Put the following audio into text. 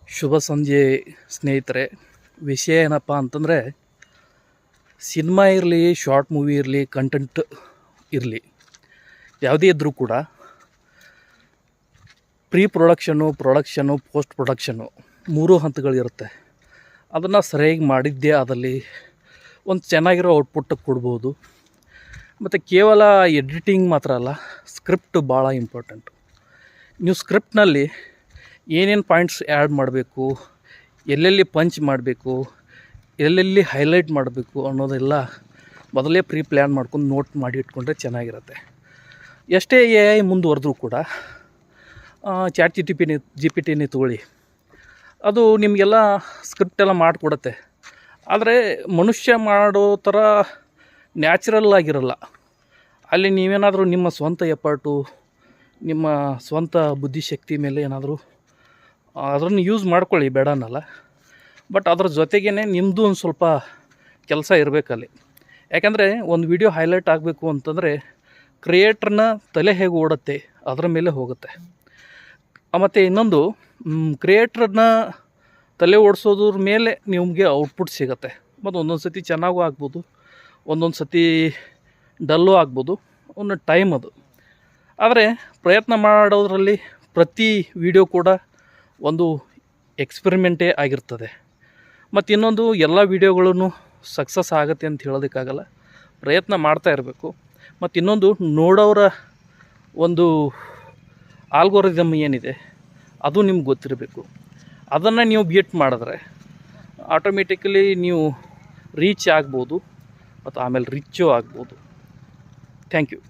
ಶುಭ ಸಂಜೆ ಸ್ನೇಹಿತರೆ. ವಿಷಯ ಏನಪ್ಪ ಅಂತಂದರೆ, ಸಿನಿಮಾ ಇರಲಿ, ಶಾರ್ಟ್ ಮೂವಿ ಇರಲಿ, ಕಂಟೆಂಟ್ ಇರಲಿ, ಯಾವುದೇ ಇದ್ದರೂ ಕೂಡ ಪ್ರೀ ಪ್ರೊಡಕ್ಷನ್ನು, ಪೋಸ್ಟ್ ಪ್ರೊಡಕ್ಷನ್ನು 3 ಹಂತಗಳಿರುತ್ತೆ. ಅದನ್ನು ಸರಿಯಾಗಿ ಮಾಡಿದ್ದೇ ಆದಲ್ಲಿ ಒಂದು ಚೆನ್ನಾಗಿರೋ ಔಟ್ಪುಟ್ ಕೊಡ್ಬೋದು. ಮತ್ತು ಕೇವಲ ಎಡಿಟಿಂಗ್ ಮಾತ್ರ ಅಲ್ಲ, ಸ್ಕ್ರಿಪ್ಟ್ ಭಾಳ ಇಂಪಾರ್ಟೆಂಟು. ನೀವು ಸ್ಕ್ರಿಪ್ಟ್ನಲ್ಲಿ ಏನೇನು ಪಾಯಿಂಟ್ಸ್ ಆ್ಯಡ್ ಮಾಡಬೇಕು, ಎಲ್ಲೆಲ್ಲಿ ಪಂಚ್ ಮಾಡಬೇಕು, ಎಲ್ಲೆಲ್ಲಿ ಹೈಲೈಟ್ ಮಾಡಬೇಕು ಅನ್ನೋದೆಲ್ಲ ಮೊದಲೇ ಪ್ರೀ ಪ್ಲ್ಯಾನ್ ಮಾಡ್ಕೊಂಡು ನೋಟ್ ಮಾಡಿ ಇಟ್ಕೊಂಡ್ರೆ ಚೆನ್ನಾಗಿರುತ್ತೆ. ಎಷ್ಟೇ AI ಮುಂದುವರೆದ್ರೂ ಕೂಡ ಚಾಟ್ ಜಿ ಪಿ ಟಿನೇ ತೊಗೊಳ್ಳಿ, ಅದು ನಿಮಗೆಲ್ಲ ಸ್ಕ್ರಿಪ್ಟೆಲ್ಲ ಮಾಡಿಕೊಡುತ್ತೆ. ಆದರೆ ಮನುಷ್ಯ ಮಾಡೋ ಥರ ನ್ಯಾಚುರಲ್ ಆಗಿರಲ್ಲ. ಅಲ್ಲಿ ನೀವೇನಾದರೂ ನಿಮ್ಮ ಸ್ವಂತ ಎಫರ್ಟು, ನಿಮ್ಮ ಸ್ವಂತ ಬುದ್ಧಿಶಕ್ತಿ ಮೇಲೆ ಏನಾದರೂ ಅದನ್ನು ಯೂಸ್ ಮಾಡ್ಕೊಳ್ಳಿ, ಬೇಡ ಅನ್ನಲ್ಲ. ಬಟ್ ಅದ್ರ ಜೊತೆಗೇ ನಿಮ್ಮದು ಒಂದು ಸ್ವಲ್ಪ ಕೆಲಸ ಇರಬೇಕಲ್ಲಿ. ಯಾಕಂದರೆ ಒಂದು ವಿಡಿಯೋ ಹೈಲೈಟ್ ಆಗಬೇಕು ಅಂತಂದರೆ ಕ್ರಿಯೇಟ್ರನ್ನ ತಲೆ ಹೇಗೆ ಓಡುತ್ತೆ ಅದರ ಮೇಲೆ ಹೋಗುತ್ತೆ. ಮತ್ತು ಇನ್ನೊಂದು, ಕ್ರಿಯೇಟ್ರನ್ನ ತಲೆ ಓಡಿಸೋದ್ರ ಮೇಲೆ ನಿಮಗೆ ಔಟ್ಪುಟ್ ಸಿಗುತ್ತೆ. ಮತ್ತು ಒಂದೊಂದು ಸತಿ ಚೆನ್ನಾಗೂ ಆಗ್ಬೋದು, ಒಂದೊಂದು ಸತಿ ಡಲ್ಲು ಆಗ್ಬೋದು, ಒಂದು ಟೈಮ್ ಅದು. ಆದರೆ ಪ್ರಯತ್ನ ಮಾಡೋದ್ರಲ್ಲಿ ಪ್ರತಿ ವಿಡಿಯೋ ಕೂಡ ಒಂದು ಎಕ್ಸ್ಪೆರಿಮೆಂಟೇ ಆಗಿರ್ತದೆ. ಮತ್ತು ಇನ್ನೊಂದು, ಎಲ್ಲ ವೀಡಿಯೋಗಳೂ ಸಕ್ಸಸ್ ಆಗುತ್ತೆ ಅಂತ ಹೇಳೋದಕ್ಕಾಗಲ್ಲ, ಪ್ರಯತ್ನ ಮಾಡ್ತಾ ಇರಬೇಕು. ಮತ್ತು ಇನ್ನೊಂದು, ನೋಡೋರ ಒಂದು ಆಲ್ಗೋರಿದಮ್ ಏನಿದೆ ಅದು ನಿಮ್ಗೆ ಗೊತ್ತಿರಬೇಕು. ಅದನ್ನು ನೀವು ಬೀಟ್ ಮಾಡಿದ್ರೆ ಆಟೋಮೆಟಿಕಲಿ ನೀವು ರೀಚ್ ಆಗ್ಬೋದು, ಮತ್ತು ಆಮೇಲೆ ರಿಚ್ಚೂ ಆಗ್ಬೋದು. Thank you.